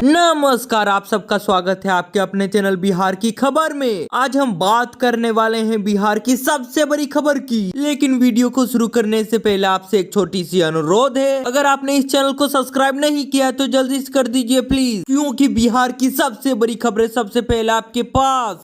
नमस्कार, आप सबका स्वागत है आपके अपने चैनल बिहार की खबर में। आज हम बात करने वाले हैं बिहार की सबसे बड़ी खबर की। लेकिन वीडियो को शुरू करने से पहले आपसे एक छोटी सी अनुरोध है, अगर आपने इस चैनल को सब्सक्राइब नहीं किया है तो जल्दी से कर दीजिए प्लीज, क्योंकि बिहार की सबसे बड़ी खबरें सबसे पहले आपके पास।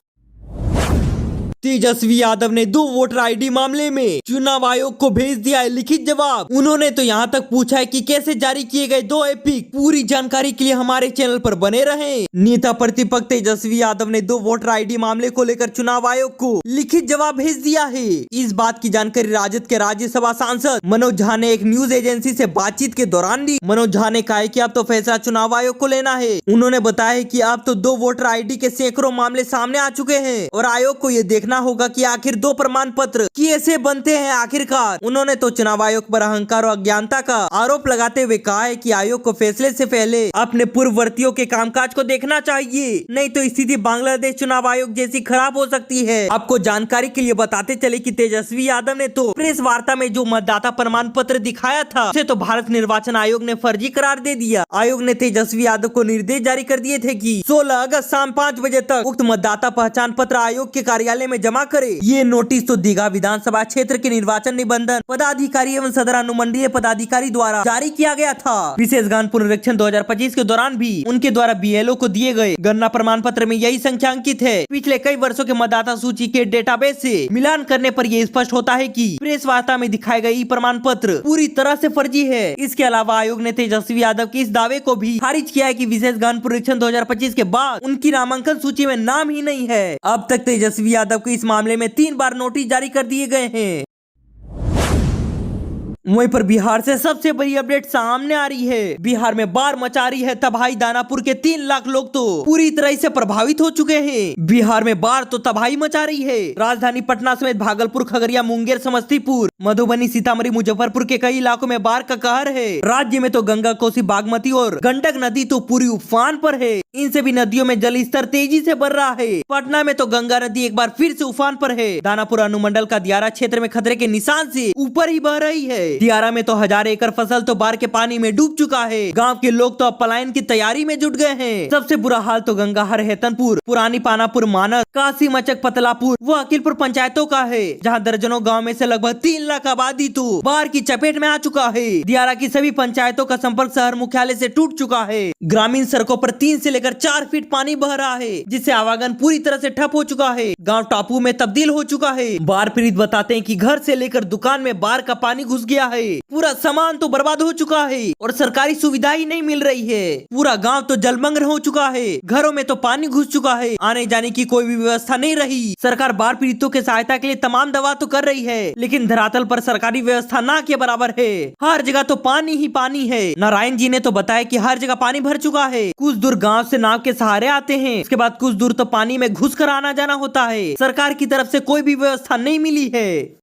तेजस्वी यादव ने 2 वोटर आईडी मामले में चुनाव आयोग को भेज दिया है लिखित जवाब। उन्होंने तो यहां तक पूछा है कि कैसे जारी किए गए 2 एपिक। पूरी जानकारी के लिए हमारे चैनल पर बने रहें। नेता प्रतिपक्ष तेजस्वी यादव ने 2 वोटर आईडी मामले को लेकर चुनाव आयोग को लिखित जवाब भेज दिया है। इस बात की जानकारी राजद के राज्यसभा सांसद मनोज झा ने एक न्यूज एजेंसी से बातचीत के दौरान दी। मनोज झा ने कहा कि अब तो फैसला चुनाव आयोग को लेना है। उन्होंने बताया कि अब तो 2 वोटर आईडी के सैकड़ों मामले सामने आ चुके हैं और आयोग को ये देखना होगा कि आखिर 2 प्रमाण पत्र कैसे बनते हैं आखिरकार। उन्होंने तो चुनाव आयोग पर अहंकार और अज्ञानता का आरोप लगाते हुए कहा है कि आयोग को फैसले से पहले अपने पूर्ववर्तियों के कामकाज को देखना चाहिए, नहीं तो स्थिति बांग्लादेश चुनाव आयोग जैसी खराब हो सकती है। आपको जानकारी के लिए बताते चले कि तेजस्वी यादव ने तो प्रेस वार्ता में जो मतदाता प्रमाण पत्र दिखाया था उसे तो भारत निर्वाचन आयोग ने फर्जी करार दे दिया। आयोग ने तेजस्वी यादव को निर्देश जारी कर दिए थे कि 16 अगस्त शाम 5 बजे तक उक्त मतदाता पहचान पत्र आयोग के कार्यालय में जमा करे। ये नोटिस तो दीघा विधानसभा क्षेत्र के निर्वाचन निबंधन पदाधिकारी एवं सदर अनुमंडलीय पदाधिकारी द्वारा जारी किया गया था। विशेष गहन पुनरीक्षण 2025 के दौरान भी उनके द्वारा बीएलओ को दिए गए गणना प्रमाण पत्र में यही संख्या अंकित है। पिछले कई वर्षों के मतदाता सूची के डेटाबेस से मिलान करने पर यह स्पष्ट होता है कि प्रेस वार्ता में दिखाए गए प्रमाण पत्र पूरी तरह से फर्जी है। इसके अलावा आयोग ने तेजस्वी यादव के इस दावे को भी खारिज किया है कि विशेष गहन पुनरीक्षण 2025 के बाद उनकी नामांकन सूची में नाम ही नहीं है। अब तक तेजस्वी यादव को इस मामले में 3 बार नोटिस जारी कर दिए गए हैं। वहीं पर बिहार से सबसे बड़ी अपडेट सामने आ रही है। बिहार में बाढ़ मचा रही है तबाही। दानापुर के 3 लाख लोग तो पूरी तरह से प्रभावित हो चुके हैं। बिहार में बाढ़ तो तबाही मचा रही है। राजधानी पटना समेत भागलपुर, खगड़िया, मुंगेर, समस्तीपुर, मधुबनी, सीतामढ़ी, मुजफ्फरपुर के कई इलाकों में बाढ़ का कहर है। राज्य में तो गंगा, कोसी, बागमती और गंडक नदी तो पूरी उफान पर है। इन सभी नदियों में जल स्तर तेजी से बढ़ रहा है। पटना में तो गंगा नदी एक बार फिर से उफान पर है। दानापुर अनुमंडल का दियारा क्षेत्र में खतरे के निशान से ऊपर ही बह रही है। दियारा में तो 1000 एकड़ फसल तो बाढ़ के पानी में डूब चुका है। गांव के लोग तो अब पलायन की तैयारी में जुट गए हैं। सबसे बुरा हाल तो गंगाहर, हेतनपुर, पुरानी पानापुर, मानस, काशी मचक, पतलापुर व अकिलपुर पंचायतों का है, जहां दर्जनों गांव में से लगभग 3 लाख आबादी तो बाढ़ की चपेट में आ चुका है। दियारा की सभी पंचायतों का संपर्क शहर मुख्यालय से टूट चुका है। ग्रामीण सड़कों पर 3 से लेकर 4 फीट पानी बह रहा है, जिससे आवागमन पूरी तरह से ठप हो चुका है। गाँव टापू में तब्दील हो चुका है। बाढ़ पीड़ित बताते हैं कि घर से लेकर दुकान में बाढ़ का पानी घुस गया है। पूरा सामान तो बर्बाद हो चुका है और सरकारी सुविधा ही नहीं मिल रही है। पूरा गांव तो जलमग्न हो चुका है। घरों में तो पानी घुस चुका है। आने जाने की कोई भी व्यवस्था नहीं रही। सरकार बाढ़ पीड़ितों के सहायता के लिए तमाम दवा तो कर रही है, लेकिन धरातल पर सरकारी व्यवस्था ना के बराबर है। हर जगह तो पानी ही पानी है। नारायण जी ने तो बताया कि हर जगह पानी भर चुका है। कुछ दूर गाँव से नाव के सहारे आते हैं, उसके बाद कुछ दूर तो पानी में घुस कर आना जाना होता है। सरकार की तरफ से कोई भी व्यवस्था नहीं मिली है।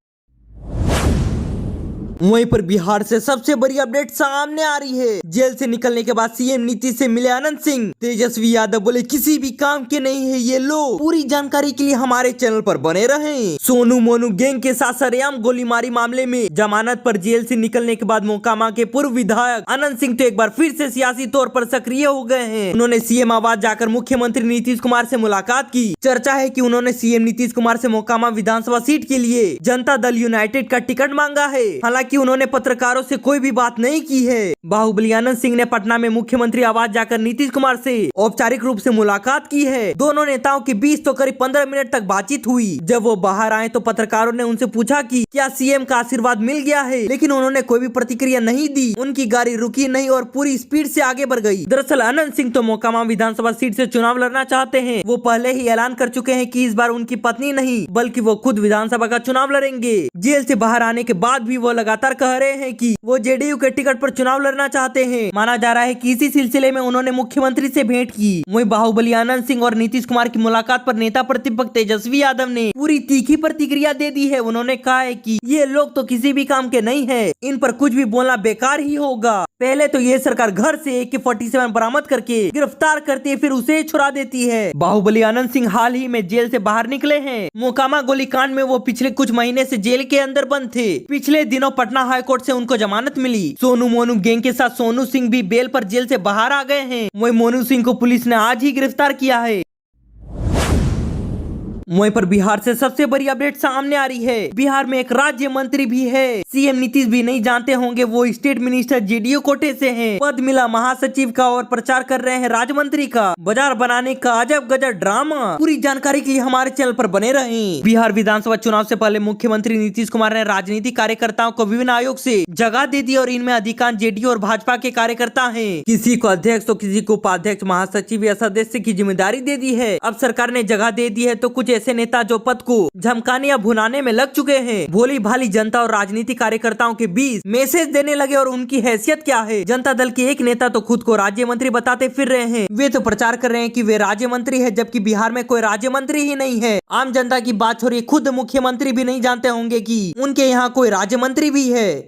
वहीं पर बिहार से सबसे बड़ी अपडेट सामने आ रही है। जेल से निकलने के बाद सीएम नीतीश से मिले अनंत सिंह। तेजस्वी यादव बोले किसी भी काम के नहीं है ये लोग। पूरी जानकारी के लिए हमारे चैनल पर बने रहें। सोनू मोनू गैंग के साथ सरेआम गोलीमारी मामले में जमानत पर जेल से निकलने के बाद मोकामा के पूर्व विधायक अनंत सिंह तो एक बार फिर से सियासी तौर पर सक्रिय हो गए हैं। उन्होंने सीएम आवास जाकर मुख्यमंत्री नीतीश कुमार से मुलाकात की। चर्चा है कि उन्होंने सीएम नीतीश कुमार से मोकामा विधानसभा सीट के लिए जनता दल यूनाइटेड का टिकट मांगा है। हालांकि उन्होंने पत्रकारों से कोई भी बात नहीं की है। बाहुबली आनंद सिंह ने पटना में मुख्यमंत्री आवास जाकर नीतीश कुमार से औपचारिक रूप से मुलाकात की है। दोनों नेताओं के बीच तो करीब 15 मिनट तक बातचीत हुई। जब वो बाहर आए तो पत्रकारों ने उनसे पूछा कि क्या सीएम का आशीर्वाद मिल गया है, लेकिन उन्होंने कोई भी प्रतिक्रिया नहीं दी। उनकी गाड़ी रुकी नहीं और पूरी स्पीड से आगे बढ़ गई। दरअसल अनंत सिंह तो मोकामा विधानसभा सीट से चुनाव लड़ना चाहते हैं। वो पहले ही ऐलान कर चुके हैं कि इस बार उनकी पत्नी नहीं बल्कि वो खुद विधानसभा का चुनाव लड़ेंगे। जेल से बाहर आने के बाद भी वो लगातार कह रहे हैं कि वो जेडीयू के टिकट पर चुनाव लड़ना चाहते हैं। माना जा रहा है कि इसी सिलसिले में उन्होंने मुख्यमंत्री से भेंट की। वहीं बाहुबली आनंद सिंह और नीतीश कुमार की मुलाकात पर नेता प्रतिपक्ष तेजस्वी यादव ने पूरी तीखी प्रतिक्रिया दे दी है। उन्होंने कहा है कि ये लोग तो किसी भी काम के नहीं है, इन पर कुछ भी बोलना बेकार ही होगा। पहले तो ये सरकार घर से AK-47 बरामद करके गिरफ्तार करती है, फिर उसे छुड़ा देती है। बाहुबली आनंद सिंह हाल ही में जेल से बाहर निकले हैं। मोकामा गोलीकांड में वो पिछले कुछ महीने से जेल के अंदर बंद थे। पिछले दिनों पटना हाई कोर्ट से उनको जमानत मिली। सोनू मोनू गैंग के साथ सोनू सिंह भी बेल पर जेल से बाहर आ गए हैं। वहीं मोनू सिंह को पुलिस ने आज ही गिरफ्तार किया है। वहीं पर बिहार से सबसे बड़ी अपडेट सामने आ रही है। बिहार में एक राज्य मंत्री भी है। सीएम नीतीश भी नहीं जानते होंगे, वो स्टेट मिनिस्टर जेडीयू कोटे से हैं। पद मिला महासचिव का और प्रचार कर रहे हैं राज्य मंत्री का। बाजार बनाने का अजब गजब ड्रामा। पूरी जानकारी के लिए हमारे चैनल पर बने रहें। बिहार विधानसभा चुनाव से पहले मुख्यमंत्री नीतीश कुमार ने राजनीतिक कार्यकर्ताओं को विभिन्न आयोग से जगह दे दी और इनमें अधिकांश जेडीयू और भाजपा के कार्यकर्ता है। किसी को अध्यक्ष तो किसी को उपाध्यक्ष, महासचिव या सदस्य की जिम्मेदारी दे दी है। अब सरकार ने जगह दे दी है तो कुछ ऐसे नेता जो पद को झमकाने या भुनाने में लग चुके हैं, भोली भाली जनता और राजनीतिक कार्यकर्ताओं के बीच मैसेज देने लगे। और उनकी हैसियत क्या है? जनता दल के एक नेता तो खुद को राज्य मंत्री बताते फिर रहे हैं। वे तो प्रचार कर रहे हैं कि वे राज्य मंत्री है, जबकि बिहार में कोई राज्य मंत्री ही नहीं है। आम जनता की बात छोड़िए, खुद मुख्यमंत्री भी नहीं जानते होंगे कि उनके यहाँ कोई राज्य मंत्री भी है।